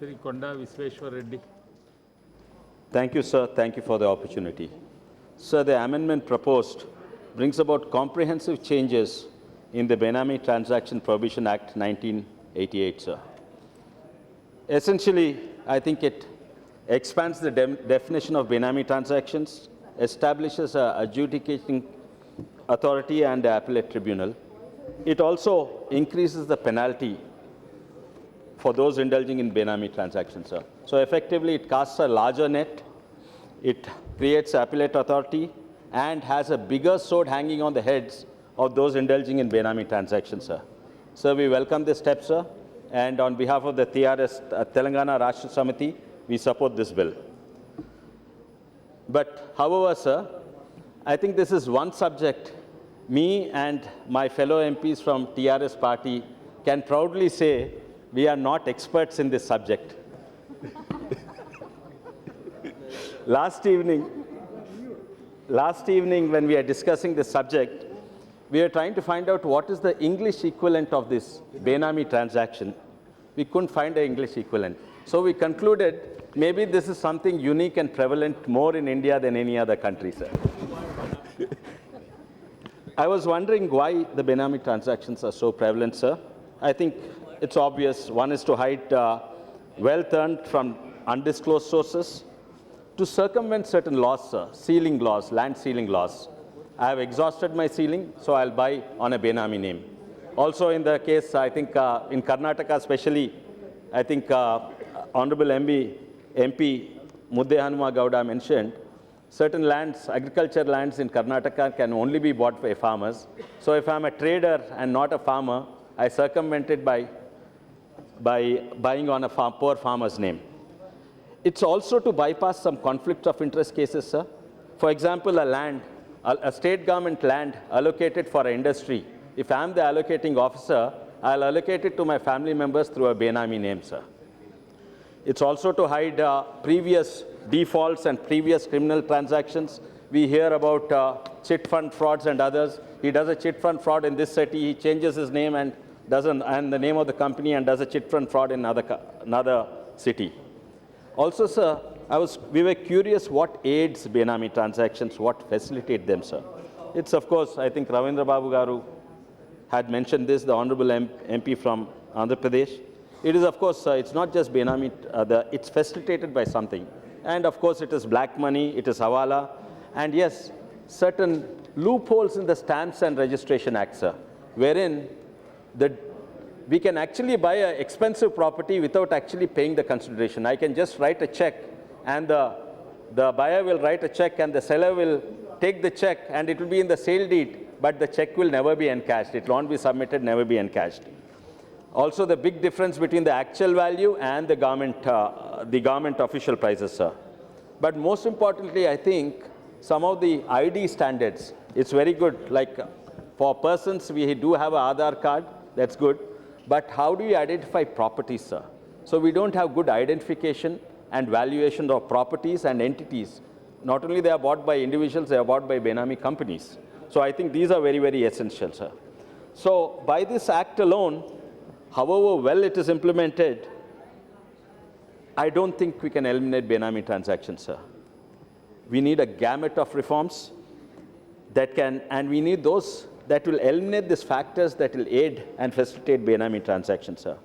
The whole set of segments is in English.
Sri Konda Visveshwar Reddy. Thank you, sir. Thank you for the opportunity. Sir, the amendment proposed brings about comprehensive changes in the Benami Transaction Prohibition Act 1988, sir. Essentially, I think it expands the definition of Benami transactions, establishes an adjudicating authority and the appellate tribunal. It also increases the penalty for those indulging in Benami transactions, sir. So effectively, it casts a larger net, it creates appellate authority, and has a bigger sword hanging on the heads of those indulging in Benami transactions, sir. Sir, we welcome this step, sir, and on behalf of the TRS, Telangana Rashtra Samiti, we support this bill. But however, sir, I think this is one subject me and my fellow MPs from TRS party can proudly say we are not experts in this subject. Last evening, when we are discussing this subject, we are trying to find out what is the English equivalent of this Benami transaction. We couldn't find an English equivalent. So we concluded maybe this is something unique and prevalent more in India than any other country, sir. I was wondering why the Benami transactions are so prevalent, sir. I think it's obvious. One is to hide wealth earned from undisclosed sources, to circumvent certain laws, sir, sealing laws, land sealing laws. I have exhausted my sealing, so I'll buy on a Benami name. Also in the case, I think in Karnataka especially, I think Honorable MP Mudde Hanuma Gowda mentioned, certain lands, agriculture lands in Karnataka can only be bought by farmers. So if I'm a trader and not a farmer, I circumvent it by buying on a poor farmer's name. It's also to bypass some conflict of interest cases, sir. For example, a state government land allocated for an industry. If I'm the allocating officer, I'll allocate it to my family members through a Benami name, sir. It's also to hide previous defaults and previous criminal transactions. We hear about chit fund frauds and others. He does a chit fund fraud in this city, he changes his name and the name of the company and does a chit fund fraud in another city. Also, sir, we were curious what aids Benami transactions, what facilitate them, sir. It's, of course, I think Ravindra Babu Garu had mentioned this, the Honorable MP from Andhra Pradesh. It is, of course, it's not just Benami, it's facilitated by something. And, of course, it is black money, it is Hawala, and yes, certain loopholes in the Stamps and Registration Act, sir, wherein we can actually buy an expensive property without actually paying the consideration. I can just write a check, and the buyer will write a check, and the seller will take the check, and it will be in the sale deed, but the check will never be encashed. It won't be submitted, never be encashed. Also, the big difference between the actual value and the government official prices, sir. But most importantly, I think some of the ID standards, it's very good. Like for persons, we do have an Aadhaar card, that's good. But how do we identify properties, sir? So we don't have good identification and valuation of properties and entities. Not only they are bought by individuals, they are bought by Benami companies. So I think these are very, very essential, sir. So by this act alone, however well it is implemented, I don't think we can eliminate Benami transactions, sir. We need a gamut of reforms and we need those that will eliminate these factors that will aid and facilitate Benami transactions, sir.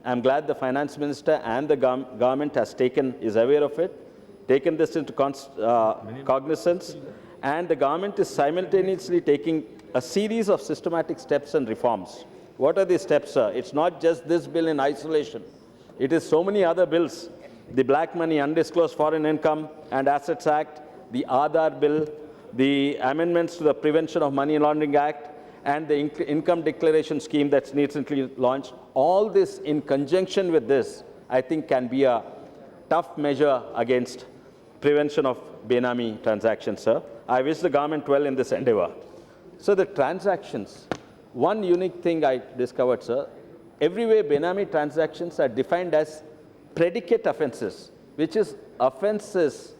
I'm glad the Finance Minister and the government is aware of it, taken this into cognizance, and the government is simultaneously taking a series of systematic steps and reforms. What are these steps, sir? It's not just this bill in isolation. It is so many other bills. The Black Money, Undisclosed Foreign Income and Assets Act, the Aadhaar bill, the amendments to the Prevention of Money Laundering Act, and the income declaration scheme that's recently launched. All this in conjunction with this, I think can be a tough measure against prevention of Benami transactions, sir. I wish the government well in this endeavor. So the transactions, one unique thing I discovered, sir, everywhere Benami transactions are defined as predicate offenses, which is offenses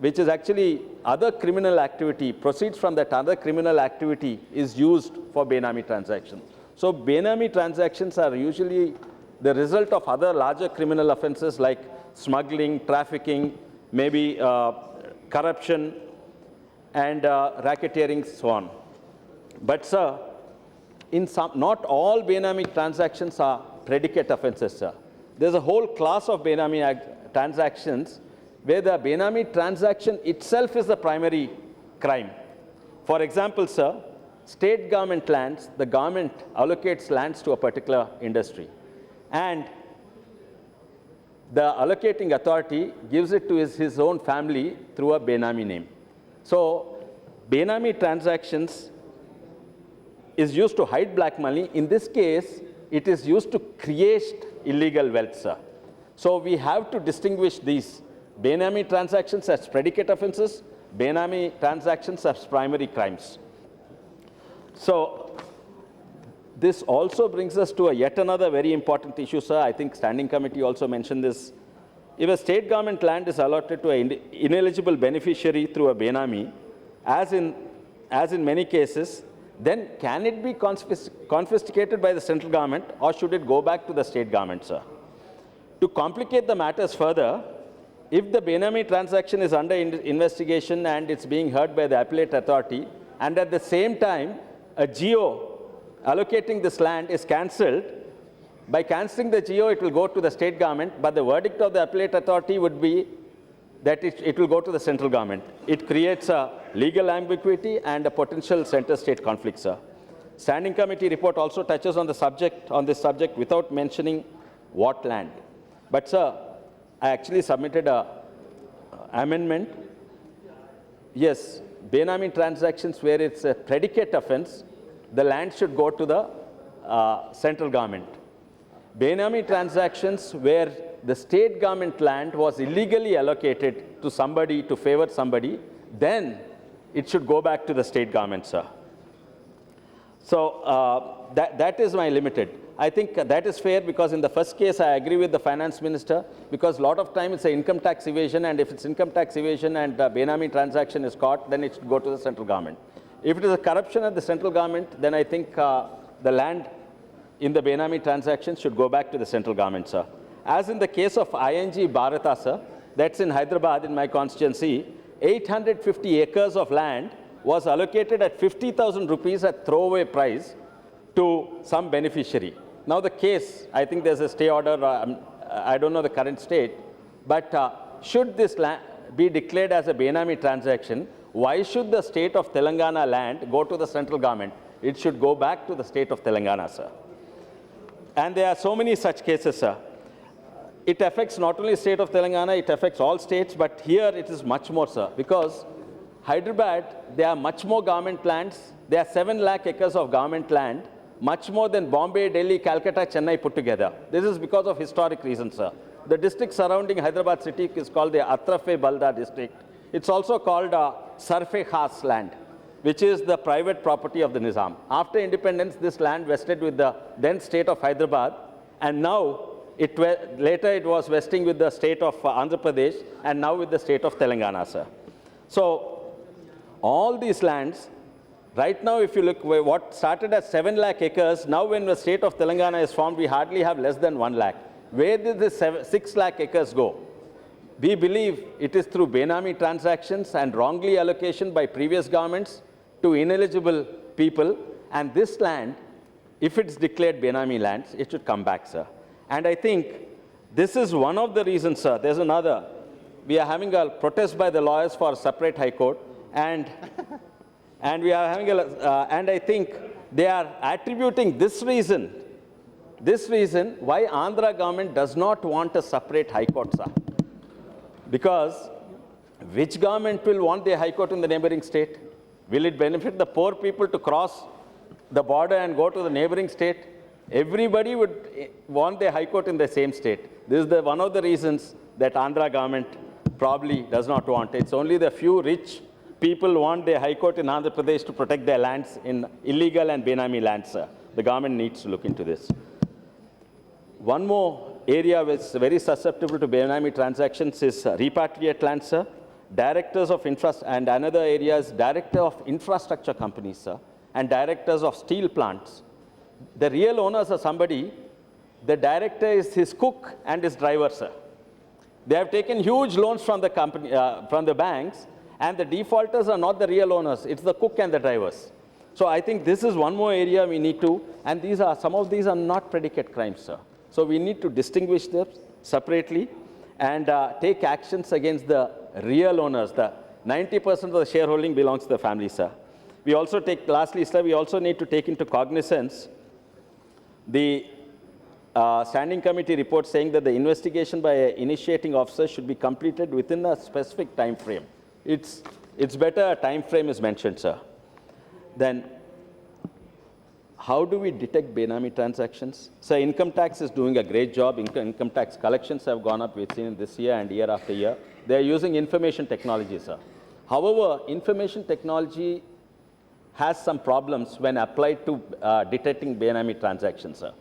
which is actually other criminal activity, proceeds from that other criminal activity is used for Benami transactions. So Benami transactions are usually the result of other larger criminal offenses like smuggling, trafficking, maybe corruption, and racketeering, so on. But, sir, not all Benami transactions are predicate offenses, sir. There's a whole class of Benami transactions where the Benami transaction itself is the primary crime. For example, sir, state government lands, the government allocates lands to a particular industry. And the allocating authority gives it to his own family through a Benami name. So, Benami transactions is used to hide black money. In this case, it is used to create illegal wealth, sir. So, we have to distinguish these Benami transactions as predicate offenses, Benami transactions as primary crimes. So, this also brings us to yet another very important issue, sir. I think Standing Committee also mentioned this. If a state government land is allotted to an ineligible beneficiary through a Benami, as in many cases, then can it be confiscated by the central government, or should it go back to the state government, sir? To complicate the matters further, if the Benami transaction is under investigation and it's being heard by the appellate authority, and at the same time, a GO allocating this land is cancelled, by cancelling the GO, it will go to the state government, but the verdict of the appellate authority would be that it will go to the central government. It creates a legal ambiguity and a potential center-state conflict, sir. Standing Committee report also touches on this subject without mentioning what land. But, sir, I actually submitted an amendment. Yes, Benami transactions where it's a predicate offense, the land should go to the central government. Benami transactions where the state government land was illegally allocated to somebody to favor somebody, then it should go back to the state government, sir. So that is my limited. I think that is fair because in the first case, I agree with the finance minister because a lot of time it's an income tax evasion, and if it's income tax evasion and Benami transaction is caught, then it should go to the central government. If it is a corruption at the central government, then I think the land in the Benami transaction should go back to the central government, sir. As in the case of ING Bharata, sir, that's in Hyderabad, in my constituency, 850 acres of land was allocated at 50,000 rupees at throwaway price to some beneficiary. Now the case, I think there's a stay order, I don't know the current state, but should this land be declared as a Benami transaction, why should the state of Telangana land go to the central government? It should go back to the state of Telangana, sir. And there are so many such cases, sir. It affects not only state of Telangana, it affects all states, but here it is much more, sir, because Hyderabad, there are much more government lands. There are 7 lakh acres of government land, much more than Bombay, Delhi, Calcutta, Chennai put together. This is because of historic reasons, sir. The district surrounding Hyderabad city is called the Atrafe-Balda district. It's also called Sarfe-Khas land, which is the private property of the Nizam. After independence, this land vested with the then state of Hyderabad, and now later it was vesting with the state of Andhra Pradesh, and now with the state of Telangana, sir. So all these lands, right now if you look, what started as 7 lakh acres, now when the state of Telangana is formed, we hardly have less than 1 lakh. Where did this 6 lakh acres go? We believe it is through Benami transactions and wrongly allocation by previous governments to ineligible people, and this land, if it's declared Benami lands, it should come back, sir. And I think this is one of the reasons, sir. There's another. We are having a protest by the lawyers for a separate high court, and we are having and I think they are attributing this reason why Andhra government does not want a separate high court, sir. Because which government will want the high court in the neighboring state? Will it benefit the poor people to cross the border and go to the neighboring state? Everybody would want the high court in the same state. This is one of the reasons that Andhra government probably does not want. It's only the few rich people want the high court in Andhra Pradesh to protect their lands in illegal and Benami lands, sir. The government needs to look into this. One more area which is very susceptible to Benami transactions is repatriate land, sir. Directors of and another area is director of infrastructure companies, sir, and directors of steel plants. The real owners are somebody The director is his cook and his driver, sir. They have taken huge loans from the company, from the banks, and the defaulters are not the real owners. It's the cook and the drivers. So I think this is one more area we need to, and some of these are not predicate crimes, sir. So we need to distinguish them separately and take actions against the real owners. The 90% of the shareholding belongs to the family, sir. We also lastly, sir, we also need to take into cognizance the standing committee report saying that the investigation by an initiating officer should be completed within a specific time frame. It's better a time frame is mentioned, sir. Then, how do we detect Benami transactions? So income tax is doing a great job. Income tax collections have gone up, we've seen this year and year after year. They're using information technology, sir. However, information technology has some problems when applied to detecting Benami transactions, sir.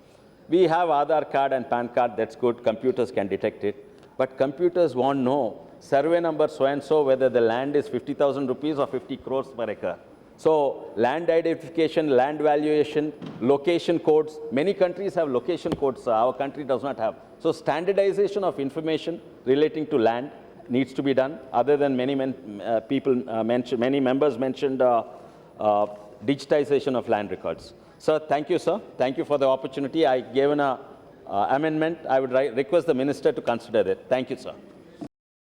We have Aadhaar card and PAN card, that's good, computers can detect it. But computers won't know survey number so-and-so, whether the land is 50,000 rupees or 50 crores per acre. So land identification, land valuation, location codes, many countries have location codes, our country does not have. So standardization of information relating to land needs to be done, other than many members mentioned digitization of land records. Sir, thank you, sir. Thank you for the opportunity. I gave an amendment. I would request the minister to consider it. Thank you, sir.